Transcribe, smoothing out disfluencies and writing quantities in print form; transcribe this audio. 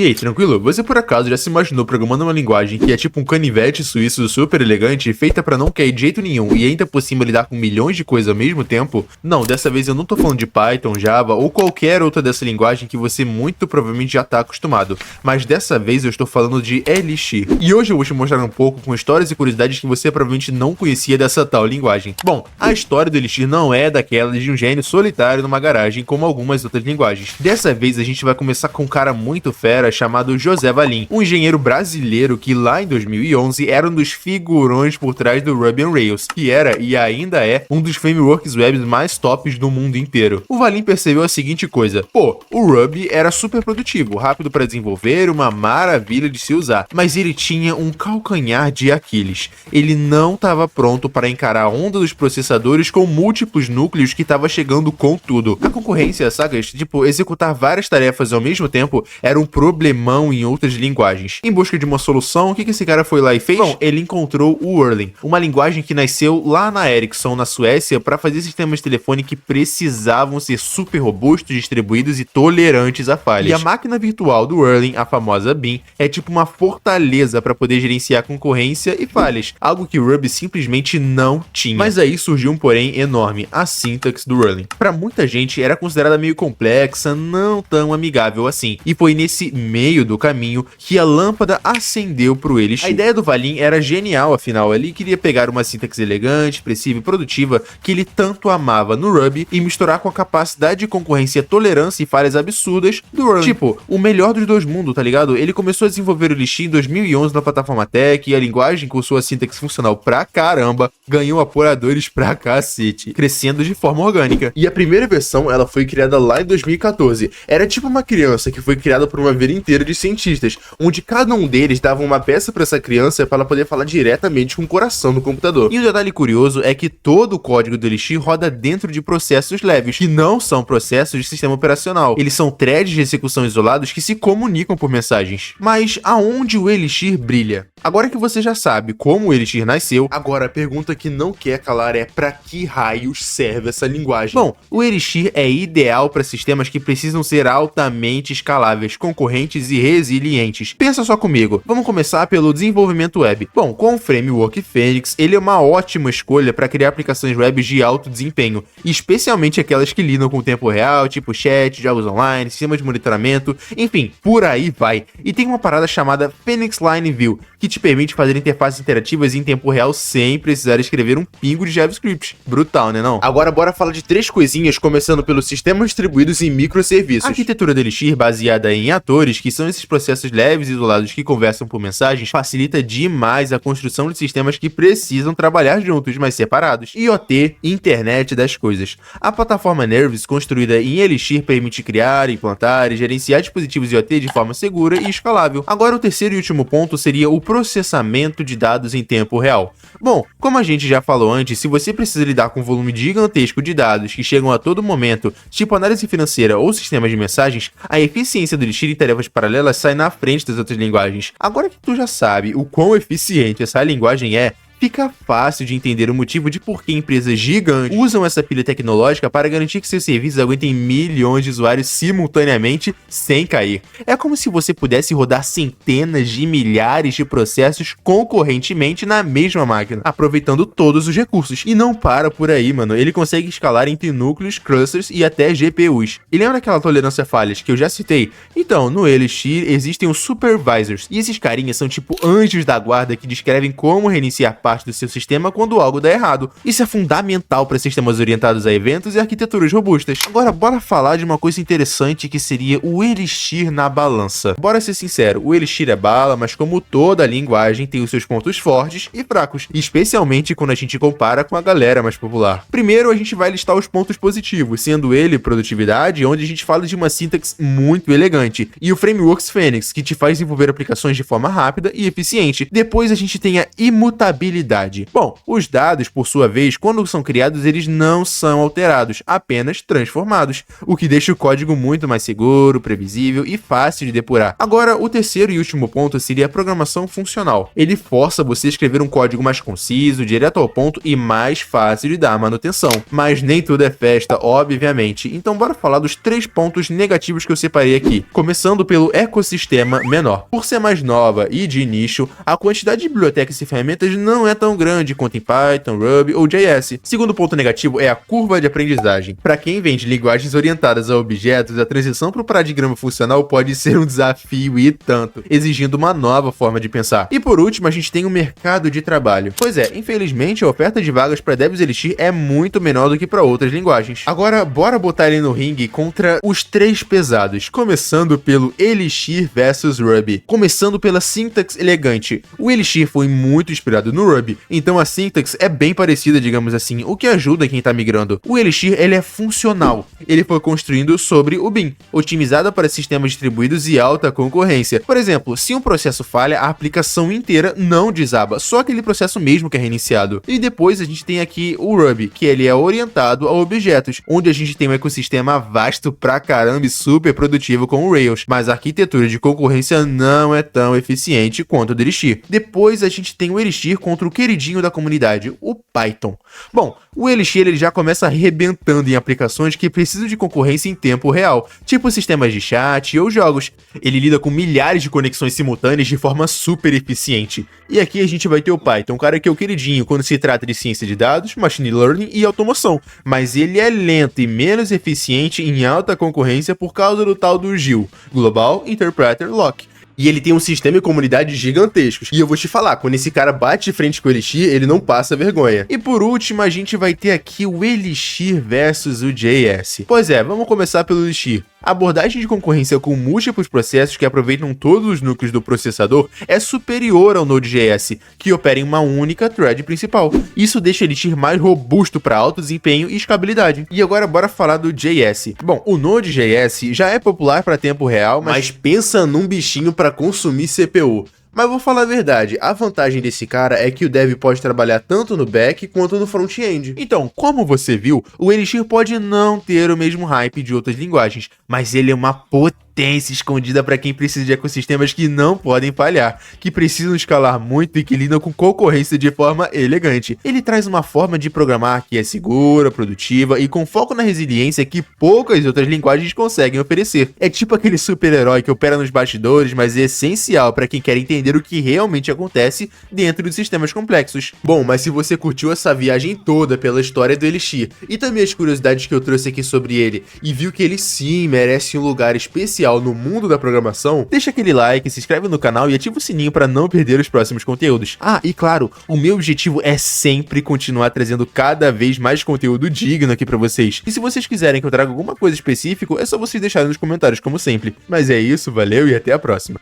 E aí, tranquilo? Você por acaso já se imaginou programando uma linguagem que é tipo um canivete suíço super elegante, feita pra não cair de jeito nenhum e ainda por cima lidar com milhões de coisas ao mesmo tempo? Não, dessa vez eu não tô falando de Python, Java ou qualquer outra dessa linguagem que você muito provavelmente já tá acostumado, mas dessa vez eu estou falando de Elixir. E hoje eu vou te mostrar um pouco com histórias e curiosidades que você provavelmente não conhecia dessa tal linguagem. Bom, a história do Elixir não é daquela de um gênio solitário numa garagem como algumas outras linguagens. Dessa vez a gente vai começar com um cara muito fera chamado José Valim, um engenheiro brasileiro que lá em 2011 era um dos figurões por trás do Ruby on Rails, que era e ainda é um dos frameworks web mais tops do mundo inteiro. O Valim percebeu a seguinte coisa: pô, o Ruby era super produtivo, rápido para desenvolver, uma maravilha de se usar, mas ele tinha um calcanhar de Aquiles. Ele não estava pronto para encarar a onda dos processadores com múltiplos núcleos que estava chegando com tudo. A concorrência, saca? Tipo, executar várias tarefas ao mesmo tempo era um problemão em outras linguagens. Em busca de uma solução, o que esse cara foi lá e fez? Bom, ele encontrou o Erlang, uma linguagem que nasceu lá na Ericsson, na Suécia, para fazer sistemas de telefone que precisavam ser super robustos, distribuídos e tolerantes a falhas. E a máquina virtual do Erlang, a famosa Bean, é tipo uma fortaleza para poder gerenciar concorrência e falhas, algo que o Ruby simplesmente não tinha. Mas aí surgiu um porém enorme: a sintaxe do Erlang. Para muita gente era considerada meio complexa, não tão amigável assim, e foi nesse meio do caminho que a lâmpada acendeu pro Elixir. A ideia do Valim era genial, afinal ele queria pegar uma sintaxe elegante, expressiva e produtiva que ele tanto amava no Ruby e misturar com a capacidade de concorrência, tolerância e falhas absurdas do Erlang. Tipo, o melhor dos dois mundos, tá ligado? Ele começou a desenvolver o Elixir em 2011 na plataforma Tech, e a linguagem, com sua sintaxe funcional pra caramba, ganhou apoiadores pra cacete, crescendo de forma orgânica. E a primeira versão, ela foi criada lá em 2014. Era tipo uma criança que foi criada por uma vida inteira de cientistas, onde cada um deles dava uma peça pra essa criança para ela poder falar diretamente com o coração do computador. E um detalhe curioso é que todo o código do Elixir roda dentro de processos leves, que não são processos de sistema operacional. Eles são threads de execução isolados que se comunicam por mensagens. Mas aonde o Elixir brilha? Agora que você já sabe como o Elixir nasceu, agora a pergunta que não quer calar é: pra que raios serve essa linguagem? Bom, o Elixir é ideal para sistemas que precisam ser altamente escaláveis, concorrentes e resilientes. Pensa só comigo, vamos começar pelo desenvolvimento web. Bom, com o framework Phoenix, ele é uma ótima escolha para criar aplicações web de alto desempenho, especialmente aquelas que lidam com o tempo real, tipo chat, jogos online, sistemas de monitoramento, enfim, por aí vai. E tem uma parada chamada Phoenix Line View, que te permite fazer interfaces interativas em tempo real sem precisar escrever um pingo de JavaScript. Brutal, né não? Agora bora falar de três coisinhas, começando pelos sistemas distribuídos em microserviços. A arquitetura do Elixir, baseada em atores, que são esses processos leves e isolados que conversam por mensagens, facilita demais a construção de sistemas que precisam trabalhar juntos, mas separados. IoT, internet das coisas. A plataforma Nervous, construída em Elixir, permite criar, implantar e gerenciar dispositivos IoT de forma segura e escalável. Agora o terceiro e último ponto seria o processamento de dados em tempo real. Bom, como a gente já falou antes, se você precisa lidar com um volume gigantesco de dados que chegam a todo momento, tipo análise financeira ou sistemas de mensagens, a eficiência do Elixir em tarefas paralelas sai na frente das outras linguagens. Agora que tu já sabe o quão eficiente essa linguagem é, fica fácil de entender o motivo de por que empresas gigantes usam essa pilha tecnológica para garantir que seus serviços aguentem milhões de usuários simultaneamente sem cair. É como se você pudesse rodar centenas de milhares de processos concorrentemente na mesma máquina, aproveitando todos os recursos. E não para por aí, mano. Ele consegue escalar entre núcleos, clusters e até GPUs. E lembra aquela tolerância a falhas que eu já citei? Então, no Elixir existem os supervisors, e esses carinhas são tipo anjos da guarda que descrevem como reiniciar parte do seu sistema quando algo dá errado. Isso é fundamental para sistemas orientados a eventos e arquiteturas robustas. Agora, bora falar de uma coisa interessante que seria o Elixir na balança. Bora ser sincero, o Elixir é bala, mas como toda linguagem tem os seus pontos fortes e fracos, especialmente quando a gente compara com a galera mais popular. Primeiro, a gente vai listar os pontos positivos, sendo ele produtividade, onde a gente fala de uma sintaxe muito elegante, e o Frameworks Phoenix, que te faz desenvolver aplicações de forma rápida e eficiente. Depois a gente tem a imutabilidade estabilidade. Bom, os dados, por sua vez, quando são criados, eles não são alterados, apenas transformados, o que deixa o código muito mais seguro, previsível e fácil de depurar. Agora, o terceiro e último ponto seria a programação funcional. Ele força você a escrever um código mais conciso, direto ao ponto e mais fácil de dar manutenção. Mas nem tudo é festa, obviamente. Então bora falar dos 3 pontos negativos que eu separei aqui. Começando pelo ecossistema menor. Por ser mais nova e de nicho, a quantidade de bibliotecas e ferramentas não é tão grande quanto em Python, Ruby ou JS. Segundo ponto negativo é a curva de aprendizagem. Para quem vem de linguagens orientadas a objetos, a transição para o paradigma funcional pode ser um desafio e tanto, exigindo uma nova forma de pensar. E por último, a gente tem o mercado de trabalho. Pois é, infelizmente a oferta de vagas para devs Elixir é muito menor do que para outras linguagens. Agora, bora botar ele no ringue contra os 3 pesados, começando pelo Elixir versus Ruby. Começando pela sintaxe elegante. O Elixir foi muito inspirado no Ruby, então a sintaxe é bem parecida, digamos assim, o que ajuda quem tá migrando. O Elixir, ele é funcional. Ele foi construindo sobre o Beam, otimizado para sistemas distribuídos e alta concorrência. Por exemplo, se um processo falha, a aplicação inteira não desaba, só aquele processo mesmo que é reiniciado. E depois a gente tem aqui o Ruby, que ele é orientado a objetos, onde a gente tem um ecossistema vasto pra caramba e super produtivo com o Rails, mas a arquitetura de concorrência não é tão eficiente quanto o do Elixir. Depois a gente tem o Elixir contra o queridinho da comunidade, o Python. Bom, o Elixir ele já começa arrebentando em aplicações que precisam de concorrência em tempo real, tipo sistemas de chat ou jogos. Ele lida com milhares de conexões simultâneas de forma super eficiente. E aqui a gente vai ter o Python, um cara que é o queridinho quando se trata de ciência de dados, machine learning e automação, mas ele é lento e menos eficiente em alta concorrência por causa do tal do GIL, Global Interpreter Lock. E ele tem um sistema e comunidade gigantescos. E eu vou te falar, quando esse cara bate de frente com o Elixir, ele não passa vergonha. E por último, a gente vai ter aqui o Elixir versus o JS. Pois é, vamos começar pelo Elixir. A abordagem de concorrência com múltiplos processos que aproveitam todos os núcleos do processador é superior ao Node.js, que opera em uma única thread principal. Isso deixa Elixir mais robusto para alto desempenho e escalabilidade. E agora bora falar do JS. Bom, o Node.js já é popular para tempo real, mas pensa num bichinho para consumir CPU. Mas vou falar a verdade, a vantagem desse cara é que o dev pode trabalhar tanto no back quanto no front-end. Então, como você viu, o Elixir pode não ter o mesmo hype de outras linguagens, mas ele é uma potência escondida para quem precisa de ecossistemas que não podem falhar, que precisam escalar muito e que lidam com concorrência de forma elegante. Ele traz uma forma de programar que é segura, produtiva e com foco na resiliência que poucas outras linguagens conseguem oferecer. É tipo aquele super-herói que opera nos bastidores, mas é essencial para quem quer entender o que realmente acontece dentro de sistemas complexos. Bom, mas se você curtiu essa viagem toda pela história do Elixir e também as curiosidades que eu trouxe aqui sobre ele e viu que ele sim merece um lugar especial no mundo da programação, deixa aquele like, se inscreve no canal e ativa o sininho para não perder os próximos conteúdos. Ah, e claro, o meu objetivo é sempre continuar trazendo cada vez mais conteúdo digno aqui para vocês. E se vocês quiserem que eu traga alguma coisa específica, é só vocês deixarem nos comentários como sempre. Mas é isso, valeu e até a próxima.